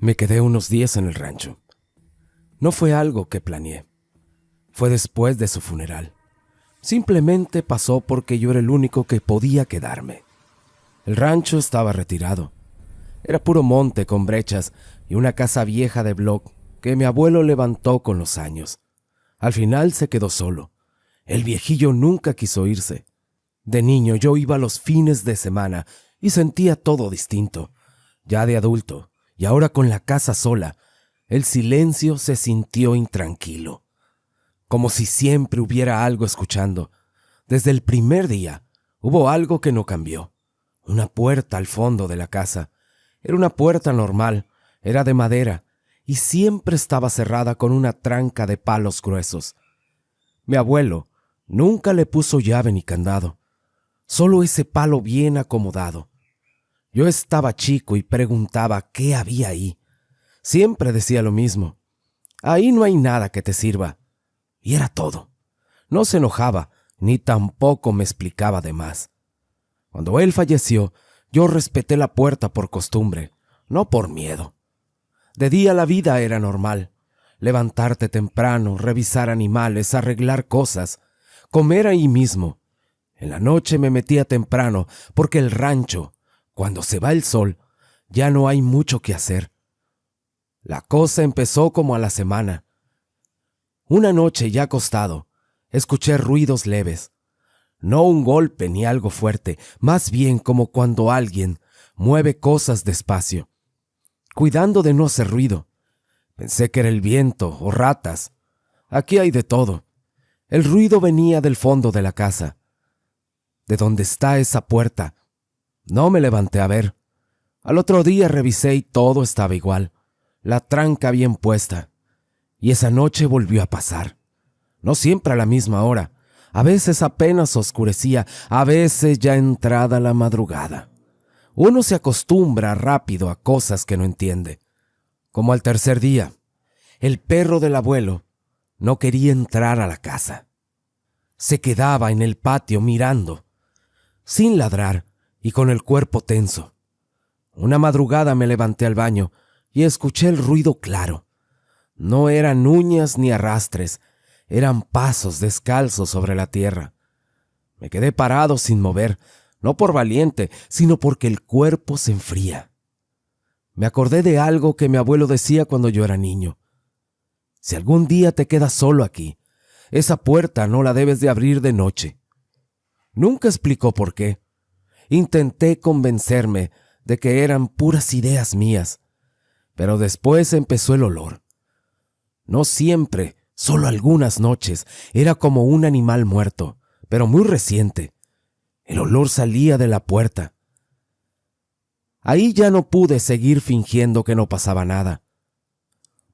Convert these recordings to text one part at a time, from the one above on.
Me quedé unos días en el rancho. No fue algo que planeé. Fue después de su funeral. Simplemente pasó porque yo era el único que podía quedarme. El rancho estaba retirado. Era puro monte con brechas y una casa vieja de bloc que mi abuelo levantó con los años. Al final se quedó solo. El viejillo nunca quiso irse. De niño yo iba los fines de semana y sentía todo distinto. Ya de adulto, y ahora con la casa sola, el silencio se sintió intranquilo. Como si siempre hubiera algo escuchando. Desde el primer día hubo algo que no cambió. Una puerta al fondo de la casa. Era una puerta normal, era de madera, y siempre estaba cerrada con una tranca de palos gruesos. Mi abuelo nunca le puso llave ni candado, solo ese palo bien acomodado. Yo estaba chico y preguntaba qué había ahí. Siempre decía lo mismo: ahí no hay nada que te sirva. Y era todo. No se enojaba, ni tampoco me explicaba de más. Cuando él falleció, yo respeté la puerta por costumbre, no por miedo. De día la vida era normal. Levantarte temprano, revisar animales, arreglar cosas, comer ahí mismo. En la noche me metía temprano, porque el rancho, cuando se va el sol, ya no hay mucho que hacer. La cosa empezó como a la semana. Una noche ya acostado, escuché ruidos leves. No un golpe ni algo fuerte, más bien como cuando alguien mueve cosas despacio, cuidando de no hacer ruido. Pensé que era el viento o ratas. Aquí hay de todo. El ruido venía del fondo de la casa, de donde está esa puerta. No me levanté a ver. Al otro día revisé y todo estaba igual, la tranca bien puesta. Y esa noche volvió a pasar. No siempre a la misma hora. A veces apenas oscurecía, a veces ya entrada la madrugada. Uno se acostumbra rápido a cosas que no entiende. Como al tercer día, el perro del abuelo no quería entrar a la casa. Se quedaba en el patio mirando, sin ladrar y con el cuerpo tenso. Una madrugada me levanté al baño y escuché el ruido claro. No eran uñas ni arrastres, eran pasos descalzos sobre la tierra. Me quedé parado sin mover, no por valiente, sino porque el cuerpo se enfría. Me acordé de algo que mi abuelo decía cuando yo era niño. Si algún día te quedas solo aquí, esa puerta no la debes de abrir de noche. Nunca explicó por qué. Intenté convencerme de que eran puras ideas mías, pero después empezó el olor. No siempre, solo algunas noches, era como un animal muerto, pero muy reciente. El olor salía de la puerta. Ahí ya no pude seguir fingiendo que no pasaba nada.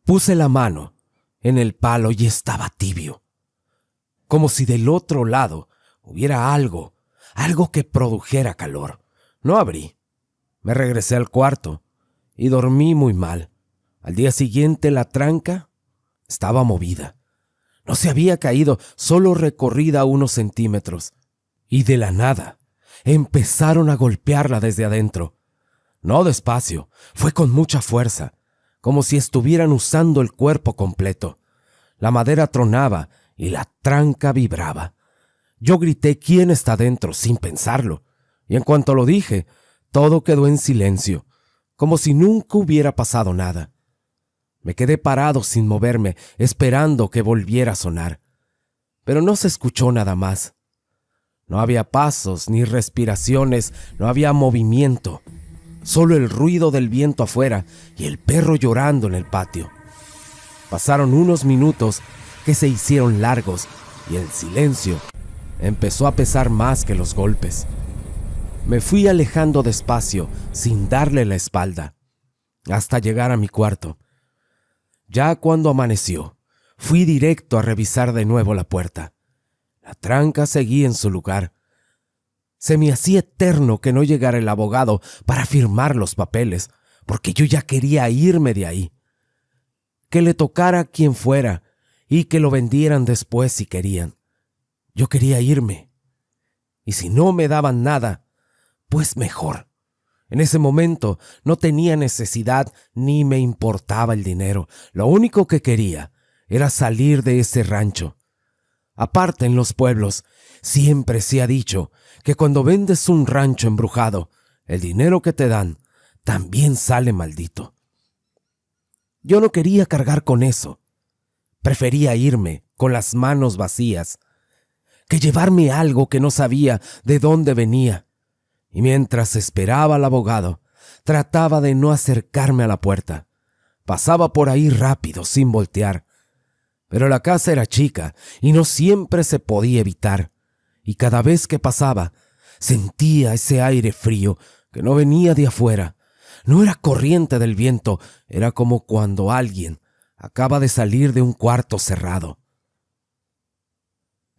Puse la mano en el palo y estaba tibio, como si del otro lado hubiera algo que produjera calor. No abrí. Me regresé al cuarto y dormí muy mal. Al día siguiente la tranca estaba movida. No se había caído, solo recorrida unos centímetros. Y de la nada empezaron a golpearla desde adentro. No despacio, fue con mucha fuerza, como si estuvieran usando el cuerpo completo. La madera tronaba y la tranca vibraba. Yo grité: ¿quién está dentro?, sin pensarlo. Y en cuanto lo dije, todo quedó en silencio, como si nunca hubiera pasado nada. Me quedé parado sin moverme, esperando que volviera a sonar. Pero no se escuchó nada más. No había pasos ni respiraciones, no había movimiento. Solo el ruido del viento afuera y el perro llorando en el patio. Pasaron unos minutos que se hicieron largos y el silencio empezó a pesar más que los golpes. Me fui alejando despacio, sin darle la espalda, hasta llegar a mi cuarto. Ya cuando amaneció, fui directo a revisar de nuevo la puerta. La tranca seguía en su lugar. Se me hacía eterno que no llegara el abogado para firmar los papeles, porque yo ya quería irme de ahí. Que le tocara a quien fuera y que lo vendieran después si querían. Yo quería irme. Y si no me daban nada, pues mejor. En ese momento no tenía necesidad ni me importaba el dinero. Lo único que quería era salir de ese rancho. Aparte, en los pueblos siempre se ha dicho que cuando vendes un rancho embrujado, el dinero que te dan también sale maldito. Yo no quería cargar con eso. Prefería irme con las manos vacías que llevarme algo que no sabía de dónde venía. Y mientras esperaba al abogado, trataba de no acercarme a la puerta. Pasaba por ahí rápido, sin voltear. Pero la casa era chica y no siempre se podía evitar. Y cada vez que pasaba, sentía ese aire frío que no venía de afuera. No era corriente del viento, era como cuando alguien acaba de salir de un cuarto cerrado.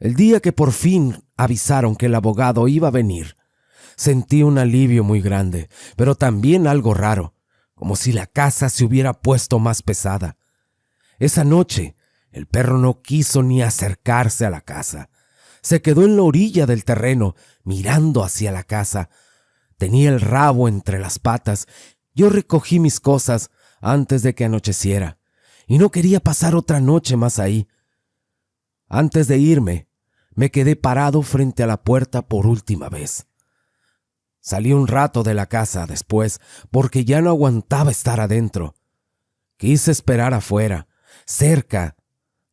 El día que por fin avisaron que el abogado iba a venir, sentí un alivio muy grande, pero también algo raro, como si la casa se hubiera puesto más pesada. Esa noche, el perro no quiso ni acercarse a la casa. Se quedó en la orilla del terreno, mirando hacia la casa. Tenía el rabo entre las patas. Yo recogí mis cosas antes de que anocheciera, y no quería pasar otra noche más ahí. Antes de irme, me quedé parado frente a la puerta por última vez. Salí un rato de la casa después porque ya no aguantaba estar adentro. Quise esperar afuera, cerca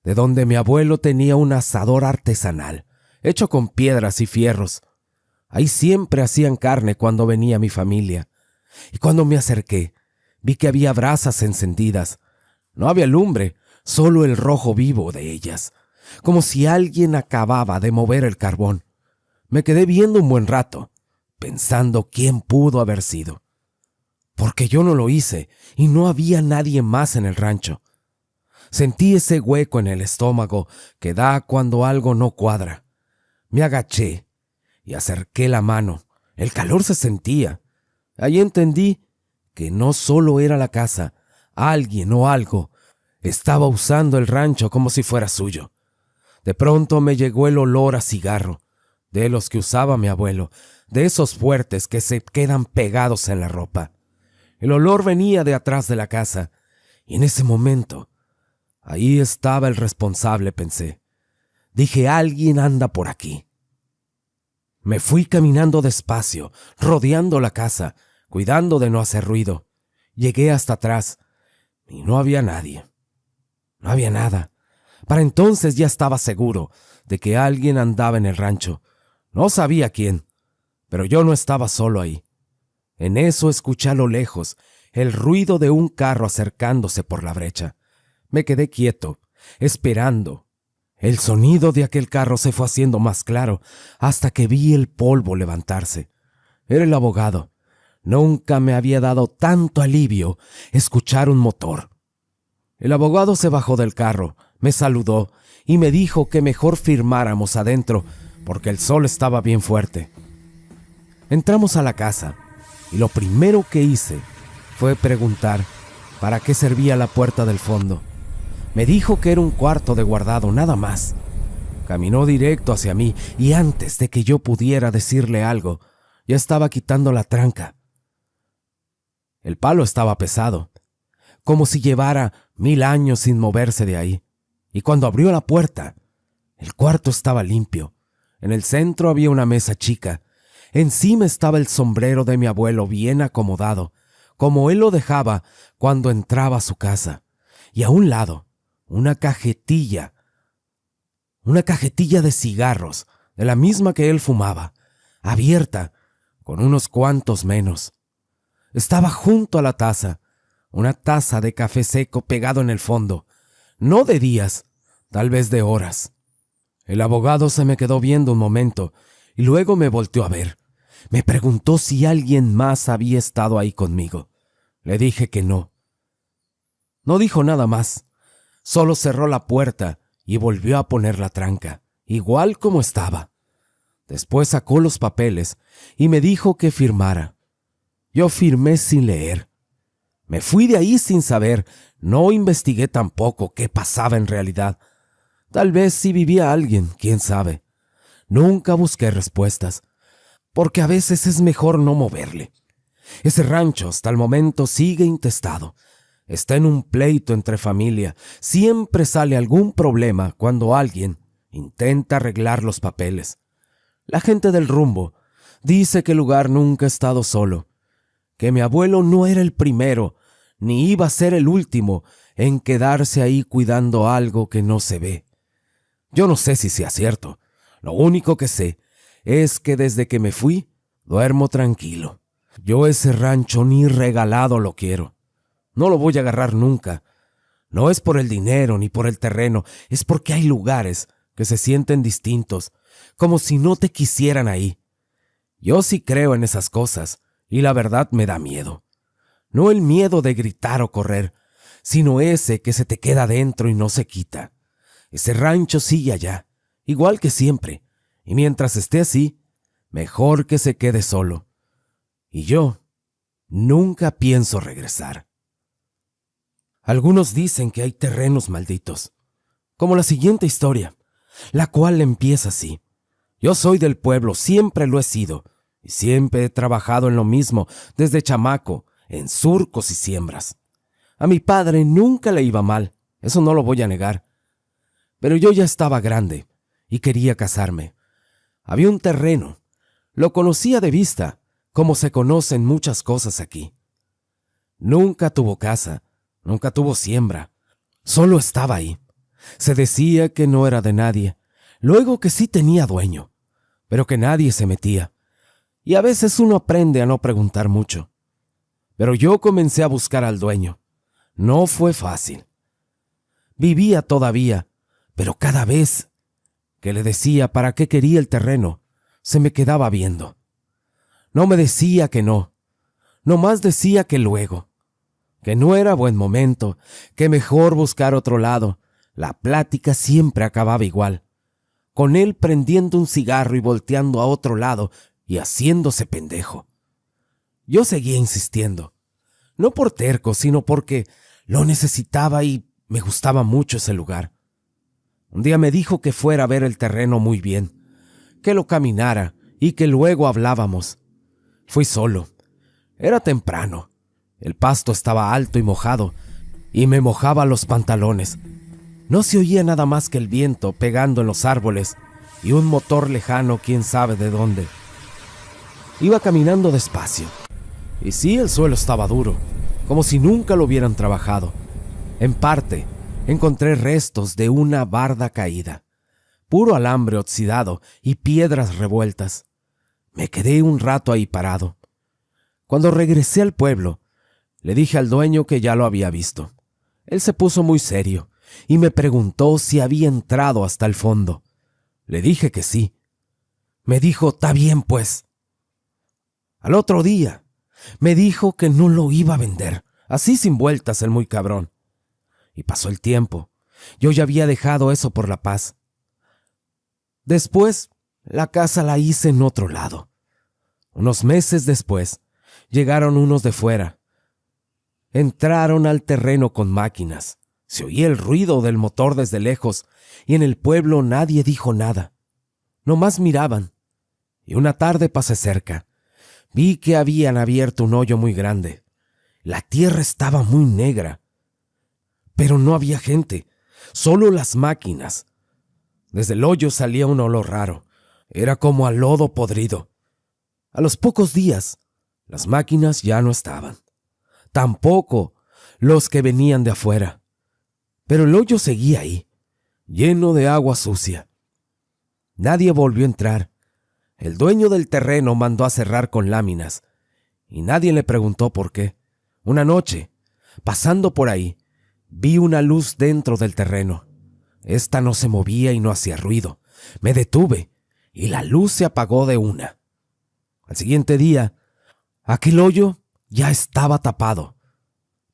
de donde mi abuelo tenía un asador artesanal, hecho con piedras y fierros. Ahí siempre hacían carne cuando venía mi familia. Y cuando me acerqué, vi que había brasas encendidas. No había lumbre, solo el rojo vivo de ellas, como si alguien acababa de mover el carbón. Me quedé viendo un buen rato, pensando quién pudo haber sido. Porque yo no lo hice y no había nadie más en el rancho. Sentí ese hueco en el estómago que da cuando algo no cuadra. Me agaché y acerqué la mano. El calor se sentía. Ahí entendí que no solo era la casa, alguien o algo estaba usando el rancho como si fuera suyo. De pronto me llegó el olor a cigarro, de los que usaba mi abuelo, de esos fuertes que se quedan pegados en la ropa. El olor venía de atrás de la casa, y en ese momento, ahí estaba el responsable, pensé. Dije, alguien anda por aquí. Me fui caminando despacio, rodeando la casa, cuidando de no hacer ruido. Llegué hasta atrás, y no había nadie. No había nada. Para entonces ya estaba seguro de que alguien andaba en el rancho. No sabía quién, pero yo no estaba solo ahí. En eso escuché a lo lejos el ruido de un carro acercándose por la brecha. Me quedé quieto, esperando. El sonido de aquel carro se fue haciendo más claro hasta que vi el polvo levantarse. Era el abogado. Nunca me había dado tanto alivio escuchar un motor. El abogado se bajó del carro, me saludó y me dijo que mejor firmáramos adentro porque el sol estaba bien fuerte. Entramos a la casa y lo primero que hice fue preguntar para qué servía la puerta del fondo. Me dijo que era un cuarto de guardado, nada más. Caminó directo hacia mí y antes de que yo pudiera decirle algo, ya estaba quitando la tranca. El palo estaba pesado, como si llevara 1000 años sin moverse de ahí. Y cuando abrió la puerta, el cuarto estaba limpio. En el centro había una mesa chica. Encima estaba el sombrero de mi abuelo bien acomodado, como él lo dejaba cuando entraba a su casa. Y a un lado, una cajetilla de cigarros, de la misma que él fumaba, abierta, con unos cuantos menos. Estaba junto a la taza, una taza de café seco pegado en el fondo, no de días, tal vez de horas. El abogado se me quedó viendo un momento y luego me volteó a ver. Me preguntó si alguien más había estado ahí conmigo. Le dije que no. No dijo nada más, solo cerró la puerta y volvió a poner la tranca, igual como estaba. Después sacó los papeles y me dijo que firmara. Yo firmé sin leer. Me fui de ahí sin saber, no investigué tampoco qué pasaba en realidad. Tal vez si vivía alguien, quién sabe. Nunca busqué respuestas, porque a veces es mejor no moverle. Ese rancho hasta el momento sigue intestado. Está en un pleito entre familia. Siempre sale algún problema cuando alguien intenta arreglar los papeles. La gente del rumbo dice que el lugar nunca ha estado solo, que mi abuelo no era el primero, ni iba a ser el último en quedarse ahí cuidando algo que no se ve. Yo no sé si sea cierto. Lo único que sé es que desde que me fui, duermo tranquilo. Yo ese rancho ni regalado lo quiero. No lo voy a agarrar nunca. No es por el dinero ni por el terreno, es porque hay lugares que se sienten distintos, como si no te quisieran ahí. Yo sí creo en esas cosas, y la verdad me da miedo. No el miedo de gritar o correr, sino ese que se te queda dentro y no se quita. Ese rancho sigue allá, igual que siempre, y mientras esté así, mejor que se quede solo. Y yo nunca pienso regresar. Algunos dicen que hay terrenos malditos, como la siguiente historia, la cual empieza así. Yo soy del pueblo, siempre lo he sido, y siempre he trabajado en lo mismo, desde chamaco, en surcos y siembras. A mi padre nunca le iba mal, eso no lo voy a negar. Pero yo ya estaba grande y quería casarme. Había un terreno, lo conocía de vista, como se conocen muchas cosas aquí. Nunca tuvo casa, nunca tuvo siembra, solo estaba ahí. Se decía que no era de nadie, luego que sí tenía dueño, pero que nadie se metía. Y a veces uno aprende a no preguntar mucho. Pero yo comencé a buscar al dueño. No fue fácil. Vivía todavía, pero cada vez que le decía para qué quería el terreno, se me quedaba viendo. No me decía que no, nomás decía que luego, que no era buen momento, que mejor buscar otro lado. La plática siempre acababa igual, con él prendiendo un cigarro y volteando a otro lado y haciéndose pendejo. Yo seguía insistiendo, no por terco, sino porque lo necesitaba y me gustaba mucho ese lugar. Un día me dijo que fuera a ver el terreno muy bien, que lo caminara y que luego hablábamos. Fui solo. Era temprano. El pasto estaba alto y mojado, y me mojaba los pantalones. No se oía nada más que el viento pegando en los árboles y un motor lejano quién sabe de dónde. Iba caminando despacio. Y sí, el suelo estaba duro, como si nunca lo hubieran trabajado. En parte, encontré restos de una barda caída, puro alambre oxidado y piedras revueltas. Me quedé un rato ahí parado. Cuando regresé al pueblo, le dije al dueño que ya lo había visto. Él se puso muy serio y me preguntó si había entrado hasta el fondo. Le dije que sí. Me dijo, «Está bien, pues». Al otro día, me dijo que no lo iba a vender, así sin vueltas el muy cabrón. Y pasó el tiempo. Yo ya había dejado eso por la paz. Después, la casa la hice en otro lado. Unos meses después, llegaron unos de fuera. Entraron al terreno con máquinas. Se oía el ruido del motor desde lejos y en el pueblo nadie dijo nada. Nomás miraban. Y una tarde pasé cerca. Vi que habían abierto un hoyo muy grande. La tierra estaba muy negra. Pero no había gente, solo las máquinas. Desde el hoyo salía un olor raro. Era como a lodo podrido. A los pocos días, las máquinas ya no estaban. Tampoco los que venían de afuera. Pero el hoyo seguía ahí, lleno de agua sucia. Nadie volvió a entrar. El dueño del terreno mandó a cerrar con láminas, y nadie le preguntó por qué. Una noche, pasando por ahí, vi una luz dentro del terreno. Esta no se movía y no hacía ruido. Me detuve, y la luz se apagó de una. Al siguiente día, aquel hoyo ya estaba tapado.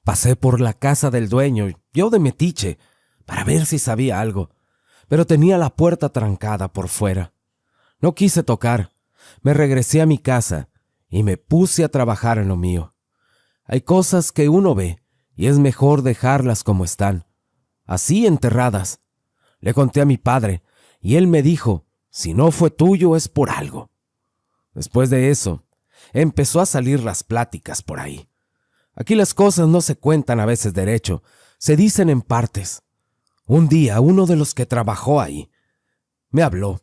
Pasé por la casa del dueño, yo de metiche, para ver si sabía algo, pero tenía la puerta trancada por fuera. No quise tocar. Me regresé a mi casa y me puse a trabajar en lo mío. Hay cosas que uno ve y es mejor dejarlas como están, así enterradas. Le conté a mi padre y él me dijo, si no fue tuyo es por algo. Después de eso, empezó a salir las pláticas por ahí. Aquí las cosas no se cuentan a veces derecho, se dicen en partes. Un día uno de los que trabajó ahí me habló.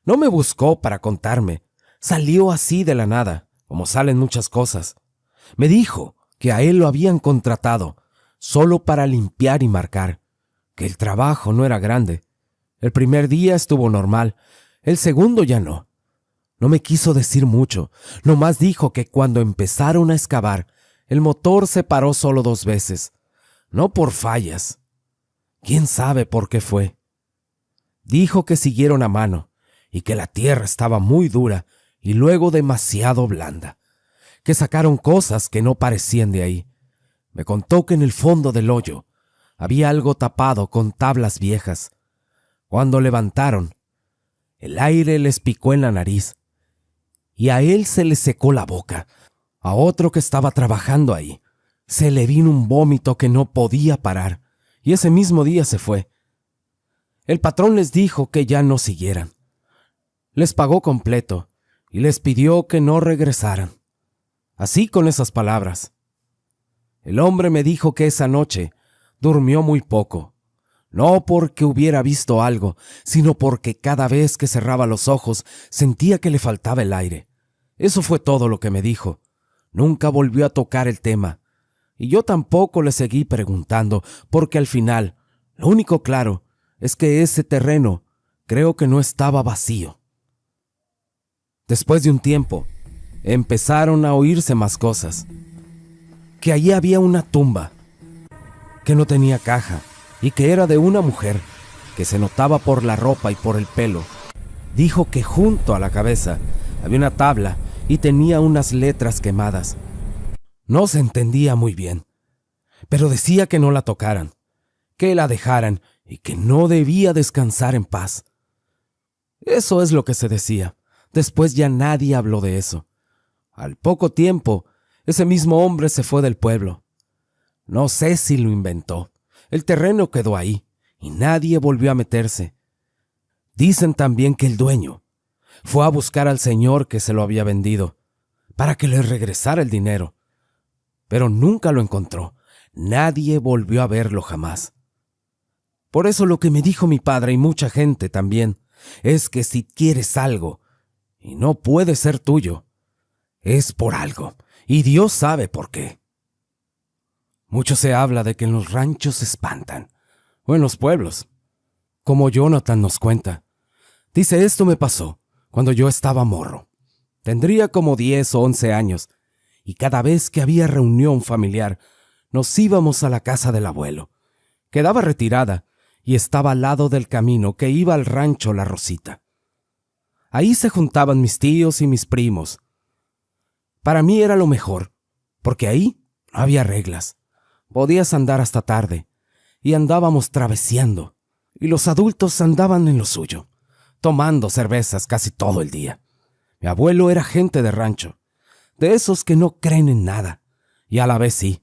No me buscó para contarme, salió así de la nada, como salen muchas cosas. Me dijo que a él lo habían contratado solo para limpiar y marcar, que el trabajo no era grande. El primer día estuvo normal, el segundo ya no. No me quiso decir mucho, nomás dijo que cuando empezaron a excavar, el motor se paró solo 2 veces, no por fallas. ¿Quién sabe por qué fue? Dijo que siguieron a mano y que la tierra estaba muy dura y luego demasiado blanda, que sacaron cosas que no parecían de ahí. Me contó que en el fondo del hoyo había algo tapado con tablas viejas. Cuando levantaron, el aire les picó en la nariz y a él se le secó la boca. A otro que estaba trabajando ahí se le vino un vómito que no podía parar y ese mismo día se fue. El patrón les dijo que ya no siguieran. Les pagó completo y les pidió que no regresaran. Así con esas palabras. El hombre me dijo que esa noche durmió muy poco, no porque hubiera visto algo, sino porque cada vez que cerraba los ojos sentía que le faltaba el aire. Eso fue todo lo que me dijo. Nunca volvió a tocar el tema, y yo tampoco le seguí preguntando, porque al final, lo único claro es que ese terreno creo que no estaba vacío. Después de un tiempo, empezaron a oírse más cosas. Que allí había una tumba, que no tenía caja, y que era de una mujer, que se notaba por la ropa y por el pelo. Dijo que junto a la cabeza había una tabla y tenía unas letras quemadas. No se entendía muy bien, pero decía que no la tocaran, que la dejaran y que no debía descansar en paz. Eso es lo que se decía. Después ya nadie habló de eso. Al poco tiempo, ese mismo hombre se fue del pueblo. No sé si lo inventó. El terreno quedó ahí y nadie volvió a meterse. Dicen también que el dueño fue a buscar al señor que se lo había vendido para que le regresara el dinero, pero nunca lo encontró. Nadie volvió a verlo jamás. Por eso lo que me dijo mi padre y mucha gente también es que si quieres algo y no puede ser tuyo, es por algo, y Dios sabe por qué. Mucho se habla de que en los ranchos se espantan, o en los pueblos, como Jonathan nos cuenta. Dice, esto me pasó cuando yo estaba morro. Tendría como 10 o 11 años, y cada vez que había reunión familiar, nos íbamos a la casa del abuelo. Quedaba retirada y estaba al lado del camino que iba al rancho La Rosita. Ahí se juntaban mis tíos y mis primos. Para mí era lo mejor, porque ahí no había reglas. Podías andar hasta tarde, y andábamos traveseando, y los adultos andaban en lo suyo, tomando cervezas casi todo el día. Mi abuelo era gente de rancho, de esos que no creen en nada, y a la vez sí.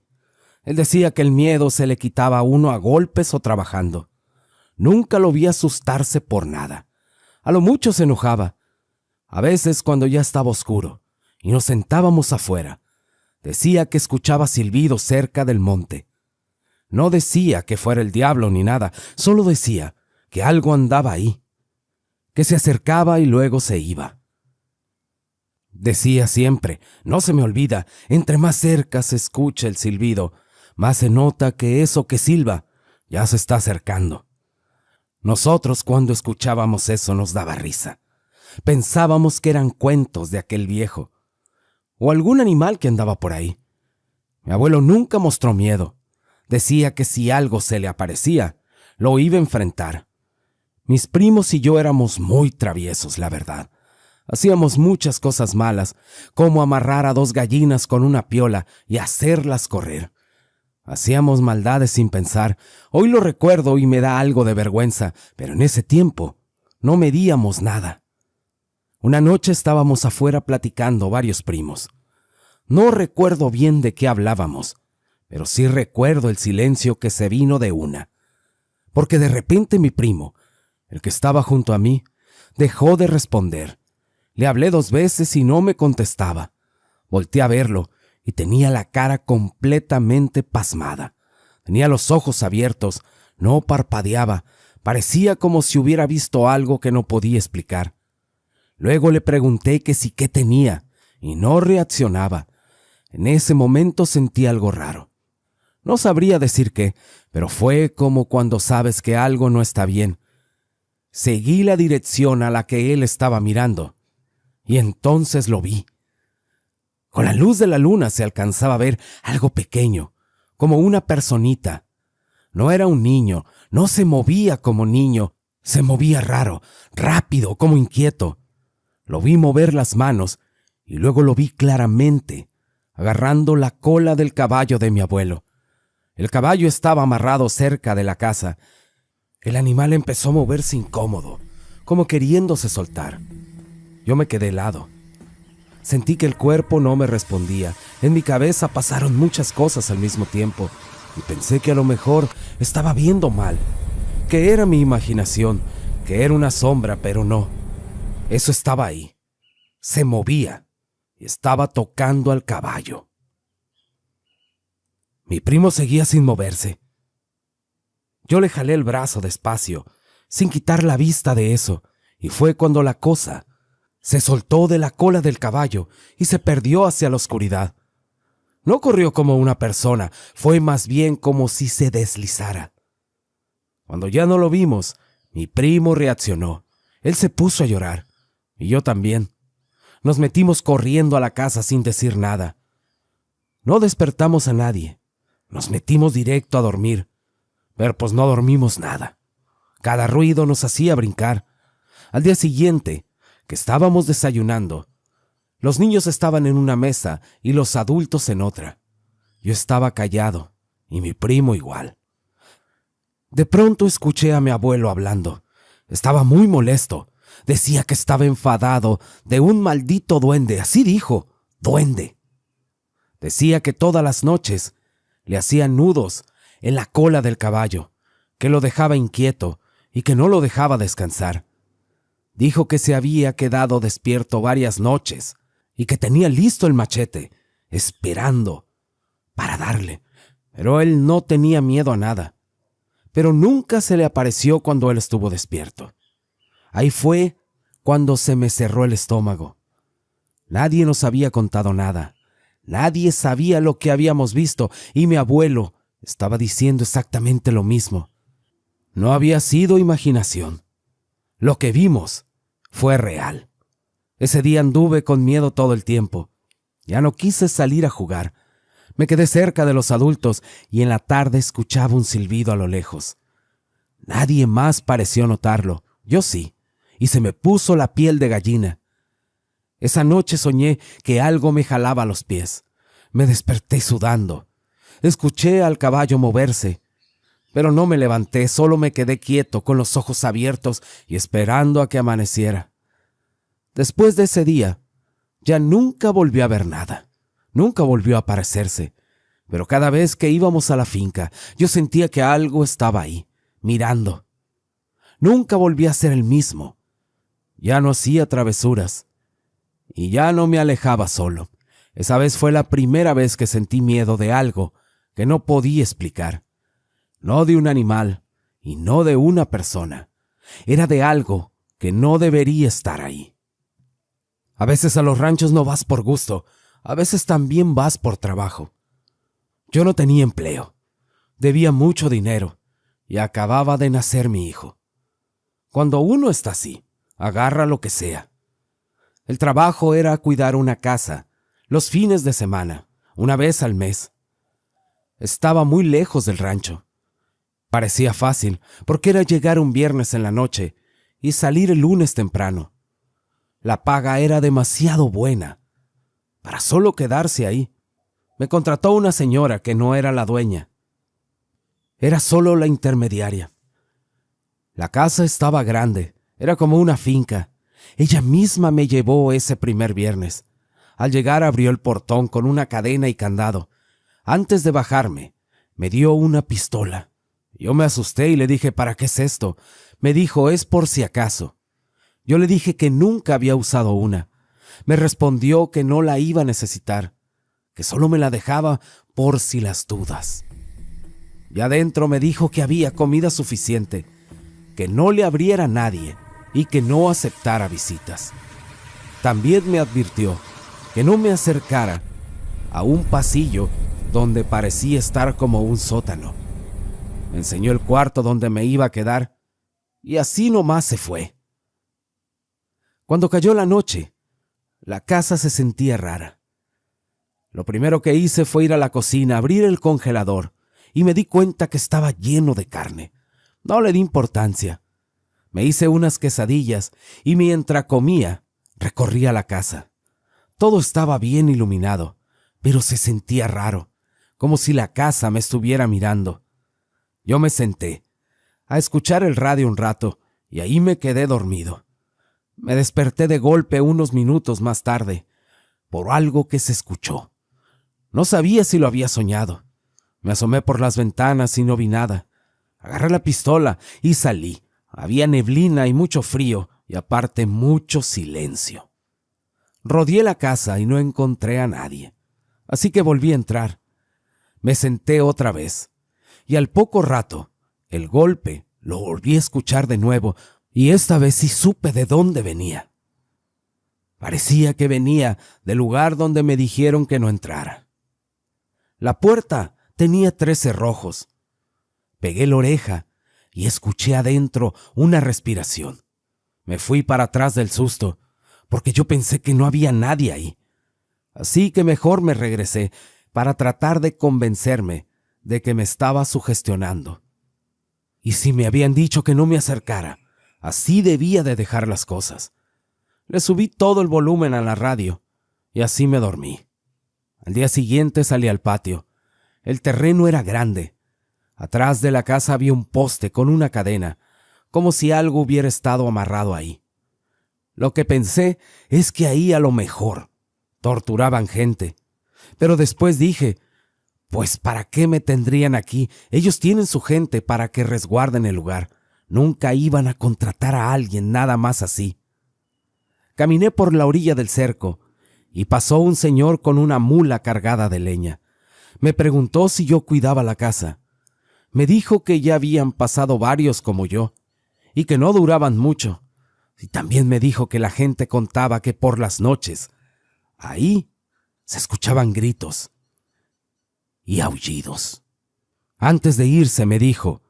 Él decía que el miedo se le quitaba a uno a golpes o trabajando. Nunca lo vi asustarse por nada. A lo mucho se enojaba. A veces cuando ya estaba oscuro y nos sentábamos afuera, decía que escuchaba silbidos cerca del monte. No decía que fuera el diablo ni nada, solo decía que algo andaba ahí, que se acercaba y luego se iba. Decía siempre, no se me olvida, entre más cerca se escucha el silbido, más se nota que eso que silba ya se está acercando. Nosotros cuando escuchábamos eso nos daba risa. Pensábamos que eran cuentos de aquel viejo, o algún animal que andaba por ahí. Mi abuelo nunca mostró miedo. Decía que si algo se le aparecía, lo iba a enfrentar. Mis primos y yo éramos muy traviesos, la verdad. Hacíamos muchas cosas malas, como amarrar a 2 gallinas con una piola y hacerlas correr. Hacíamos maldades sin pensar. Hoy lo recuerdo y me da algo de vergüenza, pero en ese tiempo no medíamos nada. Una noche estábamos afuera platicando varios primos. No recuerdo bien de qué hablábamos, pero sí recuerdo el silencio que se vino de una. Porque de repente mi primo, el que estaba junto a mí, dejó de responder. Le hablé 2 veces y no me contestaba. Volteé a verlo y tenía la cara completamente pasmada. Tenía los ojos abiertos, no parpadeaba, parecía como si hubiera visto algo que no podía explicar. Luego le pregunté que si qué tenía, y no reaccionaba. En ese momento sentí algo raro. No sabría decir qué, pero fue como cuando sabes que algo no está bien. Seguí la dirección a la que él estaba mirando, y entonces lo vi. Con la luz de la luna se alcanzaba a ver algo pequeño, como una personita. No era un niño, no se movía como niño, se movía raro, rápido, como inquieto. Lo vi mover las manos y luego lo vi claramente, agarrando la cola del caballo de mi abuelo. El caballo estaba amarrado cerca de la casa. El animal empezó a moverse incómodo, como queriéndose soltar. Yo me quedé helado. Sentí que el cuerpo no me respondía. En mi cabeza pasaron muchas cosas al mismo tiempo y pensé que a lo mejor estaba viendo mal, que era mi imaginación, que era una sombra, pero no. Eso estaba ahí. Se movía y estaba tocando al caballo. Mi primo seguía sin moverse. Yo le jalé el brazo despacio, sin quitar la vista de eso, y fue cuando la cosa se soltó de la cola del caballo y se perdió hacia la oscuridad. No corrió como una persona, fue más bien como si se deslizara. Cuando ya no lo vimos, mi primo reaccionó. Él se puso a llorar, y yo también. Nos metimos corriendo a la casa sin decir nada. No despertamos a nadie. Nos metimos directo a dormir, pero pues no dormimos nada. Cada ruido nos hacía brincar. Al día siguiente, que estábamos desayunando, los niños estaban en una mesa y los adultos en otra. Yo estaba callado, y mi primo igual. De pronto escuché a mi abuelo hablando. Estaba muy molesto. Decía que estaba enfadado de un maldito duende, así dijo, duende. Decía que todas las noches le hacía nudos en la cola del caballo, que lo dejaba inquieto y que no lo dejaba descansar. Dijo que se había quedado despierto varias noches y que tenía listo el machete, esperando para darle, pero él no tenía miedo a nada. Pero nunca se le apareció cuando él estuvo despierto. Ahí fue cuando se me cerró el estómago. Nadie nos había contado nada. Nadie sabía lo que habíamos visto y mi abuelo estaba diciendo exactamente lo mismo. No había sido imaginación. Lo que vimos fue real. Ese día anduve con miedo todo el tiempo. Ya no quise salir a jugar. Me quedé cerca de los adultos y en la tarde escuchaba un silbido a lo lejos. Nadie más pareció notarlo. Yo sí, y se me puso la piel de gallina. Esa noche soñé que algo me jalaba los pies. Me desperté sudando. Escuché al caballo moverse, pero no me levanté, solo me quedé quieto con los ojos abiertos y esperando a que amaneciera. Después de ese día, ya nunca volvió a ver nada. Nunca volvió a aparecerse, pero cada vez que íbamos a la finca, yo sentía que algo estaba ahí, mirando. Nunca volví a ser el mismo. Ya no hacía travesuras y ya no me alejaba solo. Esa vez fue la primera vez que sentí miedo de algo que no podía explicar. No de un animal y no de una persona. Era de algo que no debería estar ahí. A veces a los ranchos no vas por gusto, a veces también vas por trabajo. Yo no tenía empleo, debía mucho dinero y acababa de nacer mi hijo. Cuando uno está así, agarra lo que sea. El trabajo era cuidar una casa, los fines de semana, una vez al mes. Estaba muy lejos del rancho. Parecía fácil, porque era llegar un viernes en la noche y salir el lunes temprano. La paga era demasiado buena para solo quedarse ahí. Me contrató una señora que no era la dueña. Era solo la intermediaria. La casa estaba grande, era como una finca. Ella misma me llevó ese primer viernes. Al llegar abrió el portón con una cadena y candado. Antes de bajarme, me dio una pistola. Yo me asusté y le dije, ¿para qué es esto? Me dijo, es por si acaso. Yo le dije que nunca había usado una. Me respondió que no la iba a necesitar, que solo me la dejaba por si las dudas. Y adentro me dijo que había comida suficiente, que no le abriera a nadie y que no aceptara visitas. También me advirtió que no me acercara a un pasillo donde parecía estar como un sótano. Me enseñó el cuarto donde me iba a quedar y así nomás se fue. Cuando cayó la noche, la casa se sentía rara. Lo primero que hice fue ir a la cocina, abrir el congelador y me di cuenta que estaba lleno de carne. No le di importancia. Me hice unas quesadillas y mientras comía, recorría la casa. Todo estaba bien iluminado, pero se sentía raro, como si la casa me estuviera mirando. Yo me senté a escuchar el radio un rato y ahí me quedé dormido. Me desperté de golpe unos minutos más tarde por algo que se escuchó. No sabía si lo había soñado. Me asomé por las ventanas y no vi nada. Agarré la pistola y salí. Había neblina y mucho frío y aparte mucho silencio. Rodeé la casa y no encontré a nadie, así que volví a entrar. Me senté otra vez y al poco rato el golpe lo volví a escuchar de nuevo y esta vez sí supe de dónde venía. Parecía que venía del lugar donde me dijeron que no entrara. La puerta tenía 3 cerrojos. Pegué la oreja y escuché adentro una respiración. Me fui para atrás del susto, porque yo pensé que no había nadie ahí. Así que mejor me regresé para tratar de convencerme de que me estaba sugestionando. Y si me habían dicho que no me acercara, así debía de dejar las cosas. Le subí todo el volumen a la radio y así me dormí. Al día siguiente salí al patio. El terreno era grande. Atrás de la casa había un poste con una cadena, como si algo hubiera estado amarrado ahí. Lo que pensé es que ahí a lo mejor torturaban gente. Pero después dije, pues ¿para qué me tendrían aquí? Ellos tienen su gente para que resguarden el lugar. Nunca iban a contratar a alguien nada más así. Caminé por la orilla del cerco y pasó un señor con una mula cargada de leña. Me preguntó si yo cuidaba la casa. Me dijo que ya habían pasado varios como yo y que no duraban mucho. Y también me dijo que la gente contaba que por las noches ahí se escuchaban gritos y aullidos. Antes de irse me dijo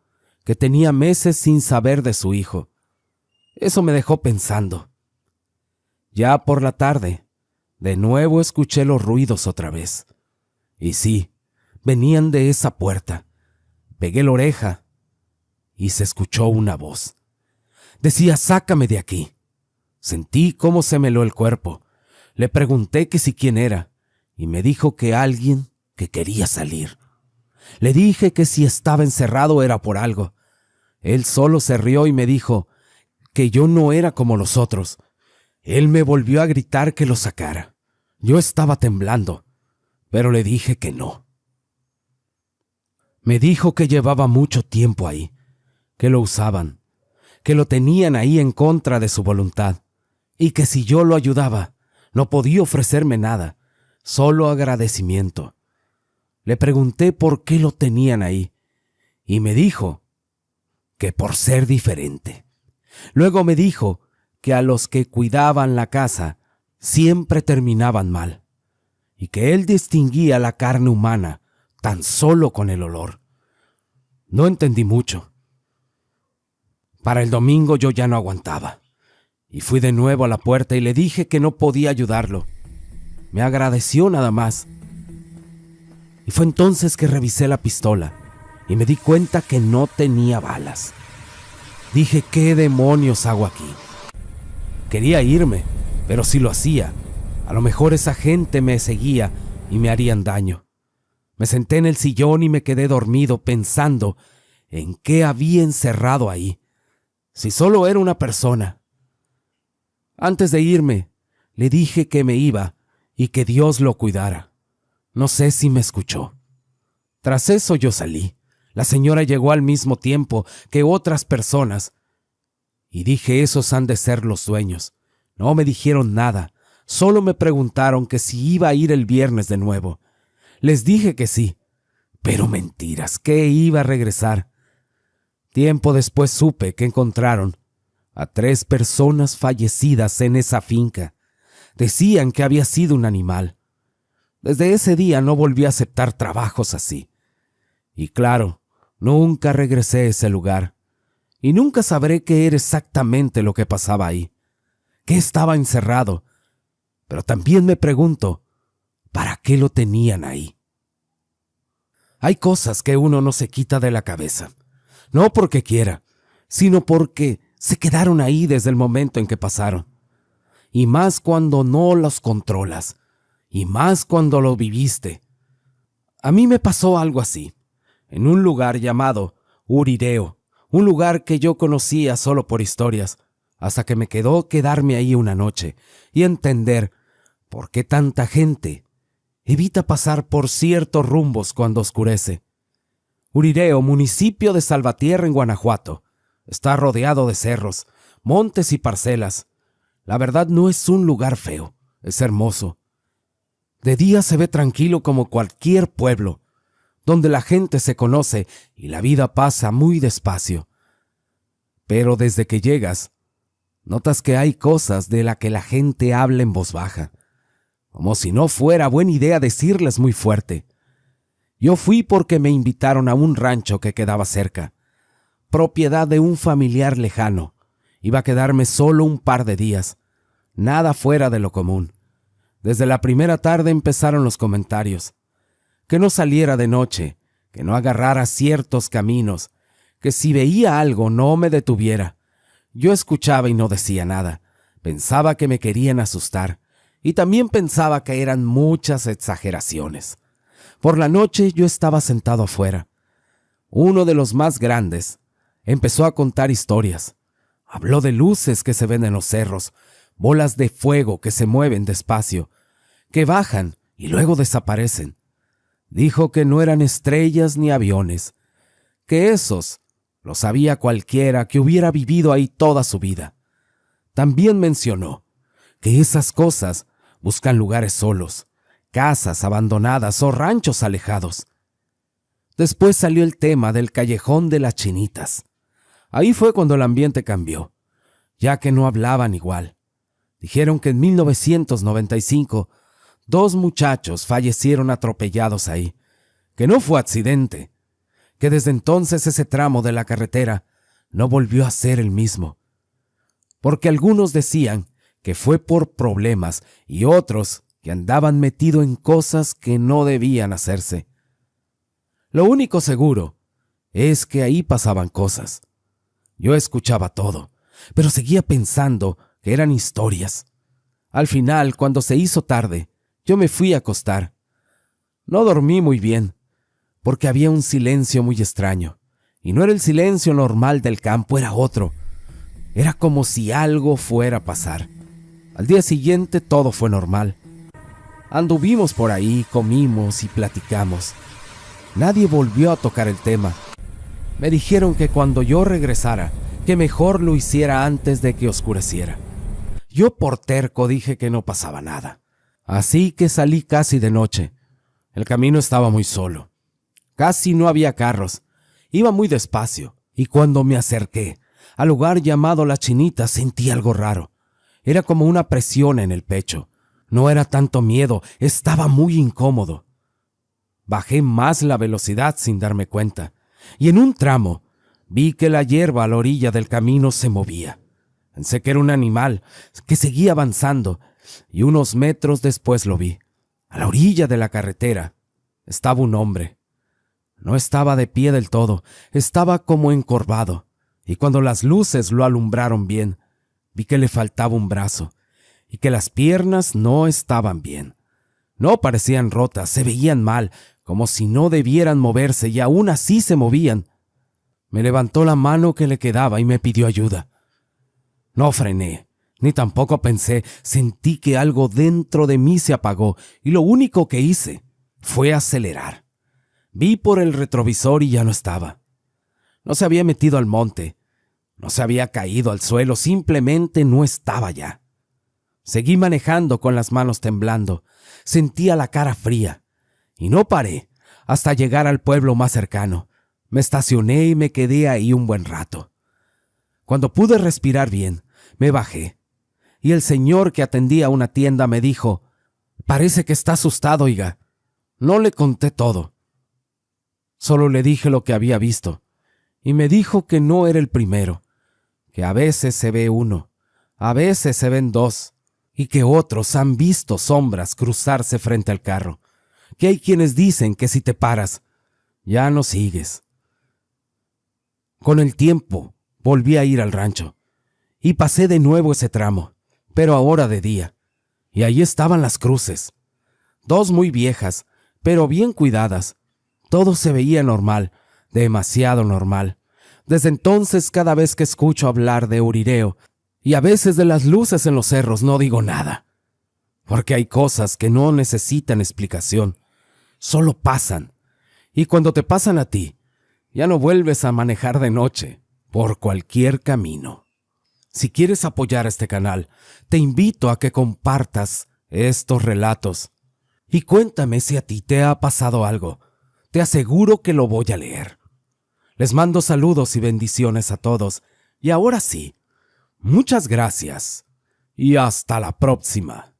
que tenía meses sin saber de su hijo. Eso me dejó pensando. Ya por la tarde, de nuevo escuché los ruidos otra vez. Y sí, venían de esa puerta. Pegué la oreja y se escuchó una voz. Decía, sácame de aquí. Sentí cómo se me heló el cuerpo. Le pregunté que si quién era y me dijo que alguien que quería salir. Le dije que si estaba encerrado era por algo. Él solo se rió y me dijo que yo no era como los otros. Él me volvió a gritar que lo sacara. Yo estaba temblando, pero le dije que no. Me dijo que llevaba mucho tiempo ahí, que lo usaban, que lo tenían ahí en contra de su voluntad, y que si yo lo ayudaba, no podía ofrecerme nada, solo agradecimiento. Le pregunté por qué lo tenían ahí, y me dijo que por ser diferente. Luego me dijo que a los que cuidaban la casa siempre terminaban mal, y que él distinguía la carne humana tan solo con el olor. No entendí mucho. Para el domingo yo ya no aguantaba, y fui de nuevo a la puerta y le dije que no podía ayudarlo. Me agradeció nada más. Y fue entonces que revisé la pistola y me di cuenta que no tenía balas. Dije, ¿qué demonios hago aquí? Quería irme, pero si lo hacía, a lo mejor esa gente me seguía y me harían daño. Me senté en el sillón y me quedé dormido pensando en qué había encerrado ahí, si solo era una persona. Antes de irme, le dije que me iba y que Dios lo cuidara. No sé si me escuchó. Tras eso yo salí. La señora llegó al mismo tiempo que otras personas. Y dije, esos han de ser los dueños. No me dijeron nada, Solo me preguntaron que si iba a ir el viernes de nuevo. Les dije que sí, pero mentiras, que iba a regresar. Tiempo después supe que encontraron a 3 personas fallecidas en esa finca. Decían que había sido un animal. Desde ese día no volví a aceptar trabajos así. Y claro, nunca regresé a ese lugar. Y nunca sabré qué era exactamente lo que pasaba ahí. ¿Qué estaba encerrado? Pero también me pregunto, ¿para qué lo tenían ahí? Hay cosas que uno no se quita de la cabeza. No porque quiera, sino porque se quedaron ahí desde el momento en que pasaron. Y más cuando no los controlas. Y más cuando lo viviste. A mí me pasó algo así, en un lugar llamado Urireo, un lugar que yo conocía solo por historias, hasta que me quedó quedarme ahí una noche y entender por qué tanta gente evita pasar por ciertos rumbos cuando oscurece. Urireo, municipio de Salvatierra en Guanajuato, está rodeado de cerros, montes y parcelas. La verdad no es un lugar feo, es hermoso. De día se ve tranquilo como cualquier pueblo, donde la gente se conoce y la vida pasa muy despacio. Pero desde que llegas, notas que hay cosas de las que la gente habla en voz baja, como si no fuera buena idea decirlas muy fuerte. Yo fui porque me invitaron a un rancho que quedaba cerca, propiedad de un familiar lejano. Iba a quedarme solo un par de días, nada fuera de lo común. Desde la primera tarde empezaron los comentarios. Que no saliera de noche, que no agarrara ciertos caminos, que si veía algo no me detuviera. Yo escuchaba y no decía nada. Pensaba que me querían asustar, y también pensaba que eran muchas exageraciones. Por la noche yo estaba sentado afuera. Uno de los más grandes empezó a contar historias. Habló de luces que se ven en los cerros, bolas de fuego que se mueven despacio, que bajan y luego desaparecen. Dijo que no eran estrellas ni aviones, que esos los sabía cualquiera que hubiera vivido ahí toda su vida. También mencionó que esas cosas buscan lugares solos, casas abandonadas o ranchos alejados. Después salió el tema del callejón de las chinitas. Ahí fue cuando el ambiente cambió, ya que no hablaban igual. Dijeron que en 1995 2 muchachos fallecieron atropellados ahí, que no fue accidente, que desde entonces ese tramo de la carretera no volvió a ser el mismo, porque algunos decían que fue por problemas y otros que andaban metidos en cosas que no debían hacerse. Lo único seguro es que ahí pasaban cosas. Yo escuchaba todo, pero seguía pensando que eran historias. Al final, cuando se hizo tarde, yo me fui a acostar. No dormí muy bien, porque había un silencio muy extraño, y no era el silencio normal del campo, era otro. Era como si algo fuera a pasar. Al día siguiente todo fue normal. Anduvimos por ahí, comimos y platicamos. Nadie volvió a tocar el tema. Me dijeron que cuando yo regresara, que mejor lo hiciera antes de que oscureciera. Yo por terco dije que no pasaba nada. Así que salí casi de noche. El camino estaba muy solo. Casi no había carros. Iba muy despacio. Y cuando me acerqué al lugar llamado La Chinita, sentí algo raro. Era como una presión en el pecho. No era tanto miedo, estaba muy incómodo. Bajé más la velocidad sin darme cuenta. Y en un tramo vi que la hierba a la orilla del camino se movía. Pensé que era un animal que seguía avanzando, y unos metros después lo vi. A la orilla de la carretera estaba un hombre. No estaba de pie del todo, estaba como encorvado, y cuando las luces lo alumbraron bien, vi que le faltaba un brazo, y que las piernas no estaban bien. No parecían rotas, se veían mal, como si no debieran moverse, y aún así se movían. Me levantó la mano que le quedaba y me pidió ayuda. No frené, ni tampoco pensé, sentí que algo dentro de mí se apagó, y lo único que hice fue acelerar. Vi por el retrovisor y ya no estaba. No se había metido al monte, no se había caído al suelo, simplemente no estaba ya. Seguí manejando con las manos temblando. Sentía la cara fría. Y no paré hasta llegar al pueblo más cercano. Me estacioné y me quedé ahí un buen rato. Cuando pude respirar bien, me bajé. Y el señor que atendía una tienda me dijo: «Parece que está asustado, oiga». No le conté todo. Solo le dije lo que había visto. Y me dijo que no era el primero, que a veces se ve uno, a veces se ven dos, y que otros han visto sombras cruzarse frente al carro, que hay quienes dicen que si te paras, ya no sigues. Con el tiempo volví a ir al rancho, y pasé de nuevo ese tramo, pero ahora de día, y ahí estaban las cruces, dos muy viejas, pero bien cuidadas. Todo se veía normal, demasiado normal. Desde entonces, cada vez que escucho hablar de Urireo y a veces de las luces en los cerros, no digo nada. Porque hay cosas que no necesitan explicación, solo pasan. Y cuando te pasan a ti, ya no vuelves a manejar de noche por cualquier camino. Si quieres apoyar este canal, te invito a que compartas estos relatos. Y cuéntame si a ti te ha pasado algo. Te aseguro que lo voy a leer. Les mando saludos y bendiciones a todos. Y ahora sí, muchas gracias. Y hasta la próxima.